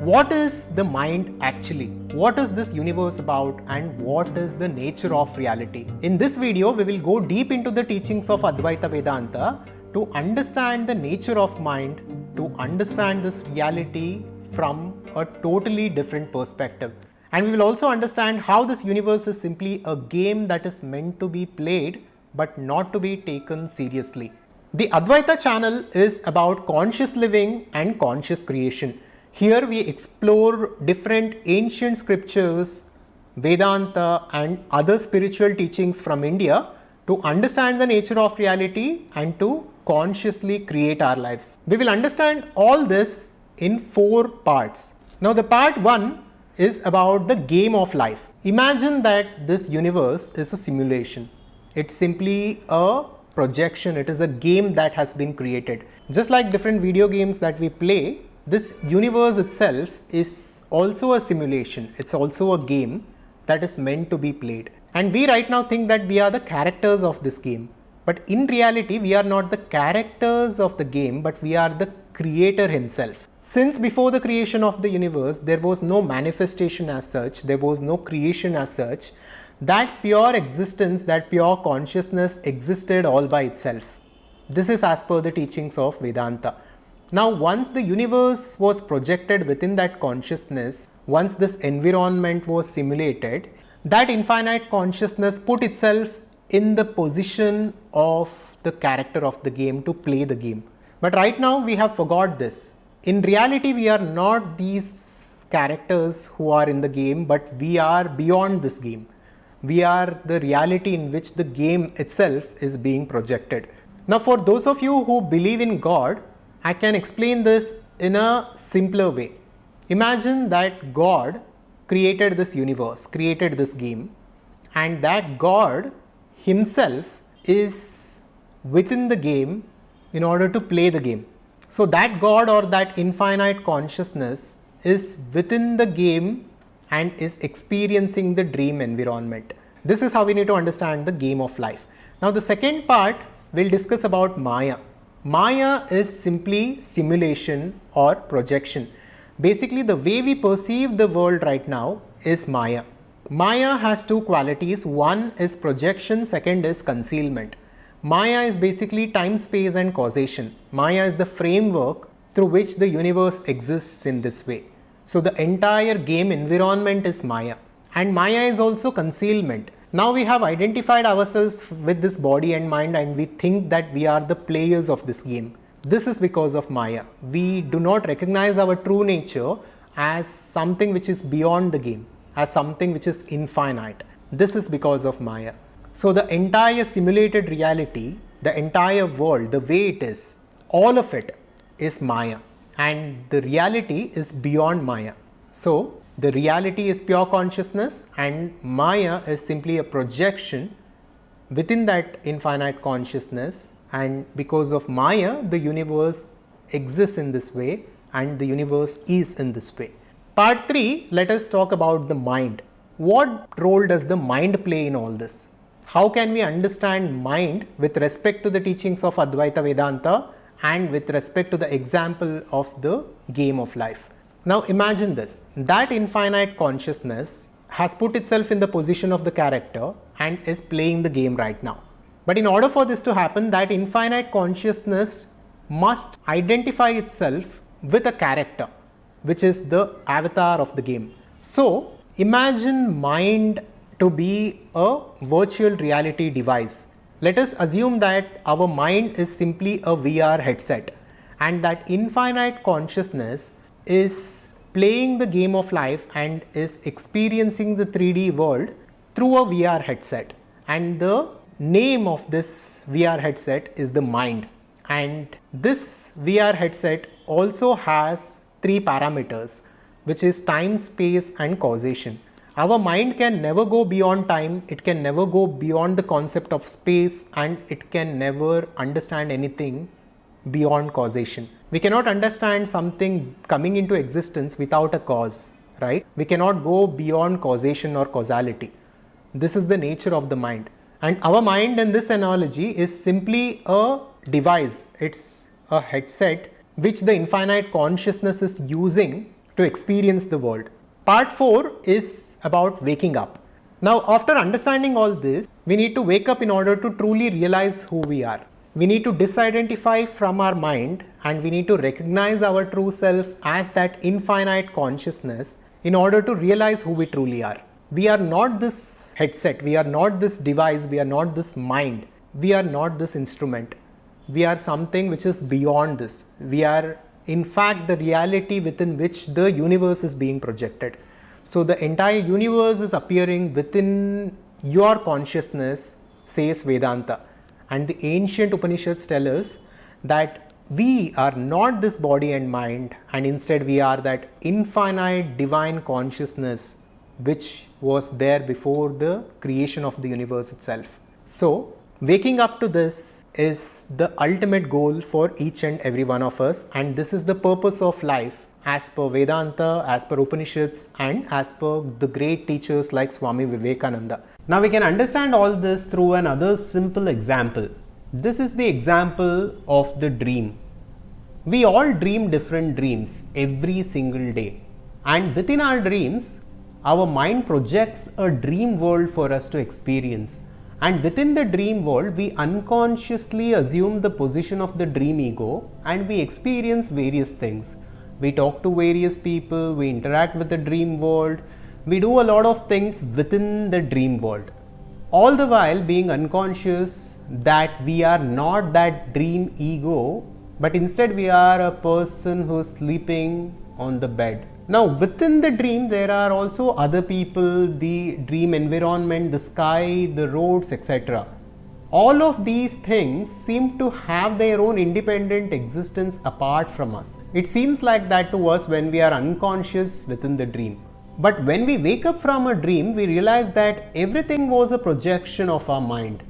What is the mind actually? What is this universe about, and what is the nature of reality? In this video, we will go deep into the teachings of Advaita Vedanta to understand the nature of mind, to understand this reality from a totally different perspective. And we will also understand how this universe is simply a game that is meant to be played but not to be taken seriously. The Advaita channel is about conscious living and conscious creation. Here we explore different ancient scriptures, Vedanta and other spiritual teachings from India to understand the nature of reality and to consciously create our lives. We will understand all this in 4 parts. Now the part 1 is about the game of life. Imagine that this universe is a simulation. It's simply a projection. It is a game that has been created. Just like different video games that we play, this universe itself is also a simulation. It's also a game that is meant to be played. And we right now think that we are the characters of this game. But in reality, we are not the characters of the game, but we are the creator himself. Since before the creation of the universe, there was no manifestation as such, there was no creation as such. That pure existence, that pure consciousness existed all by itself. This is as per the teachings of Vedanta. Now, once the universe was projected within that consciousness, once this environment was simulated, that infinite consciousness put itself in the position of the character of the game to play the game. But right now we have forgot this. In reality, we are not these characters who are in the game, but we are beyond this game. We are the reality in which the game itself is being projected. Now, for those of you who believe in God, I can explain this in a simpler way. Imagine that God created this universe, created this game, and that God himself is within the game in order to play the game. So that God or that infinite consciousness is within the game and is experiencing the dream environment. This is how we need to understand the game of life. Now the second part, we'll discuss about Maya. Maya is simply simulation or projection. Basically, the way we perceive the world right now is Maya. Maya has 2 qualities. One is projection, second is concealment. Maya is basically time, space and causation. Maya is the framework through which the universe exists in this way. So the entire game environment is Maya. And Maya is also concealment. Now we have identified ourselves with this body and mind, and we think that we are the players of this game. This is because of Maya. We do not recognize our true nature as something which is beyond the game, as something which is infinite. This is because of Maya. So the entire simulated reality, the entire world, the way it is, all of it is Maya, and the reality is beyond Maya. So the reality is pure consciousness and Maya is simply a projection within that infinite consciousness, and because of Maya, the universe exists in this way and the universe is in this way. Part 3, let us talk about the mind. What role does the mind play in all this? How can we understand mind with respect to the teachings of Advaita Vedanta and with respect to the example of the game of life? Now imagine this, that infinite consciousness has put itself in the position of the character and is playing the game right now. But in order for this to happen, that infinite consciousness must identify itself with a character, which is the avatar of the game. So imagine mind to be a virtual reality device. Let us assume that our mind is simply a VR headset, and that infinite consciousness is playing the game of life and is experiencing the 3D world through a VR headset. And the name of this VR headset is the mind. And this VR headset also has 3 parameters, which is time, space and causation. Our mind can never go beyond time, it can never go beyond the concept of space, and it can never understand anything beyond causation. We cannot understand something coming into existence without a cause, right? We cannot go beyond causation or causality. This is the nature of the mind. And our mind in this analogy is simply a device. It's a headset which the infinite consciousness is using to experience the world. Part 4 is about waking up. Now, after understanding all this, we need to wake up in order to truly realize who we are. We need to disidentify from our mind and we need to recognize our true self as that infinite consciousness in order to realize who we truly are. We are not this headset, we are not this device, we are not this mind, we are not this instrument. We are something which is beyond this. We are in fact the reality within which the universe is being projected. So the entire universe is appearing within your consciousness, says Vedanta. And the ancient Upanishads tell us that we are not this body and mind, and instead we are that infinite divine consciousness which was there before the creation of the universe itself. So waking up to this is the ultimate goal for each and every one of us, and this is the purpose of life as per Vedanta, as per Upanishads, and as per the great teachers like Swami Vivekananda. Now we can understand all this through another simple example. This is the example of the dream. We all dream different dreams every single day, and within our dreams, our mind projects a dream world for us to experience. And within the dream world, we unconsciously assume the position of the dream ego and we experience various things. We talk to various people, we interact with the dream world, we do a lot of things within the dream world. All the while being unconscious that we are not that dream ego, but instead we are a person who is sleeping on the bed. Now within the dream there are also other people, the dream environment, the sky, the roads, etc. All of these things seem to have their own independent existence apart from us. It seems like that to us when we are unconscious within the dream. But when we wake up from a dream, we realize that everything was a projection of our mind.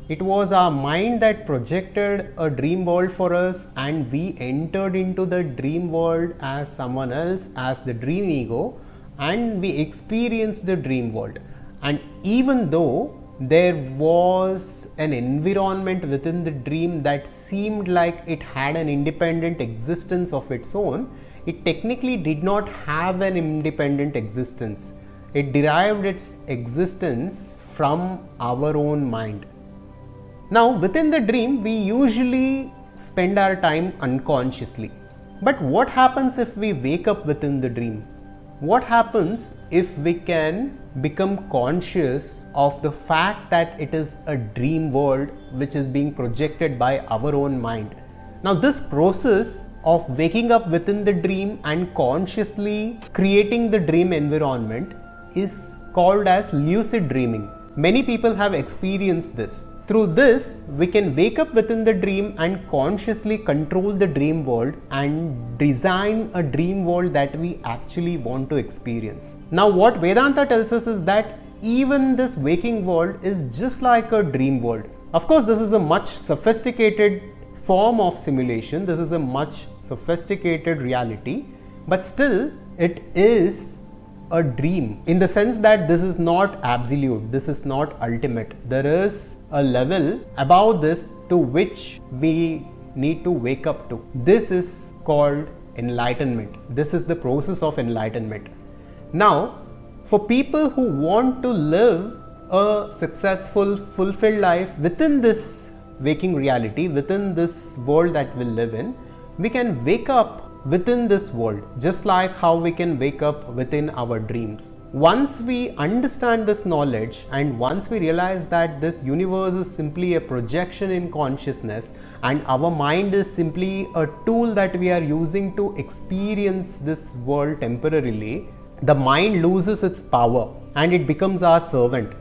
It was our mind that projected a dream world for us, and we entered into the dream world as someone else, as the dream ego, and we experienced the dream world. And even though there was an environment within the dream that seemed like it had an independent existence of its own, it technically did not have an independent existence. It derived its existence from our own mind. Now within the dream we usually spend our time unconsciously. But what happens if we wake up within the dream? What happens if we can become conscious of the fact that it is a dream world which is being projected by our own mind? Now this process of waking up within the dream and consciously creating the dream environment is called as lucid dreaming. Many people have experienced this. Through this, we can wake up within the dream and consciously control the dream world and design a dream world that we actually want to experience. Now, what Vedanta tells us is that even this waking world is just like a dream world. Of course, this is a much sophisticated form of simulation. This is a much sophisticated reality, but still it is a dream in the sense that this is not absolute, this is not ultimate. There is a level above this to which we need to wake up to. This is called enlightenment. This is the process of enlightenment. Now, for people who want to live a successful, fulfilled life within this waking reality, within this world that we live in, we can wake up within this world, just like how we can wake up within our dreams. Once we understand this knowledge and once we realize that this universe is simply a projection in consciousness and our mind is simply a tool that we are using to experience this world temporarily, the mind loses its power and it becomes our servant.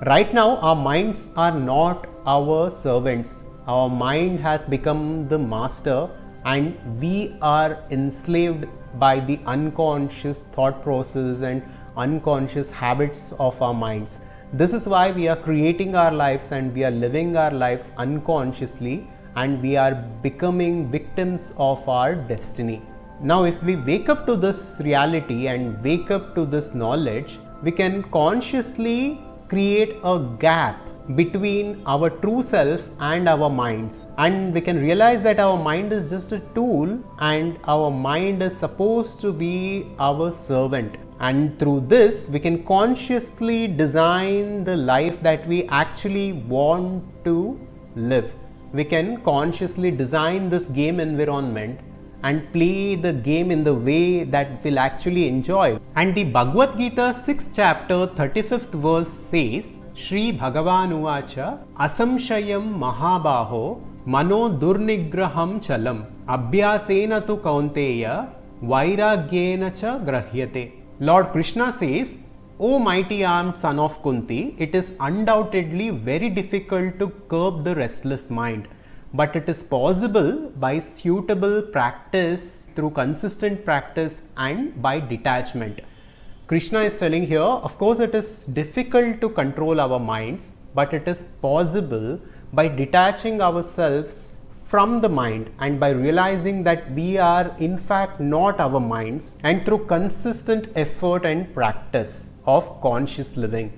Right now, our minds are not our servants. Our mind has become the master and we are enslaved by the unconscious thought process and unconscious habits of our minds. This is why we are creating our lives and we are living our lives unconsciously and we are becoming victims of our destiny. Now, if we wake up to this reality and wake up to this knowledge, we can consciously create a gap between our true self and our minds, and we can realize that our mind is just a tool and our mind is supposed to be our servant, and through this we can consciously design the life that we actually want to live. We can consciously design this game environment and play the game in the way that we'll actually enjoy. And the Bhagavad Gita 6th chapter 35th verse says, Shri Bhagavan Uvacha Asamshayam Mahabaho Mano Durnigraham Chalam Abhyasena tu Kaunteya Vairagyena cha Grahyate. Lord Krishna says, O mighty armed son of Kunti, it is undoubtedly very difficult to curb the restless mind, but it is possible by suitable practice, through consistent practice and by detachment. Krishna is telling here, of course it is difficult to control our minds, but it is possible by detaching ourselves from the mind and by realizing that we are in fact not our minds, and through consistent effort and practice of conscious living.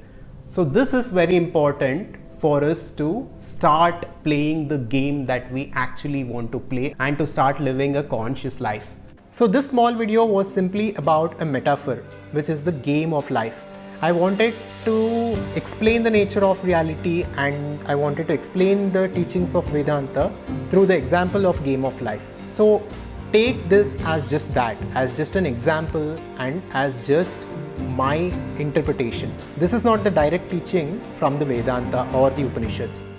So this is very important for us to start playing the game that we actually want to play and to start living a conscious life. So this small video was simply about a metaphor, which is the game of life. I wanted to explain the nature of reality and I wanted to explain the teachings of Vedanta through the example of game of life. So take this as just that, as just an example and as just my interpretation. This is not the direct teaching from the Vedanta or the Upanishads.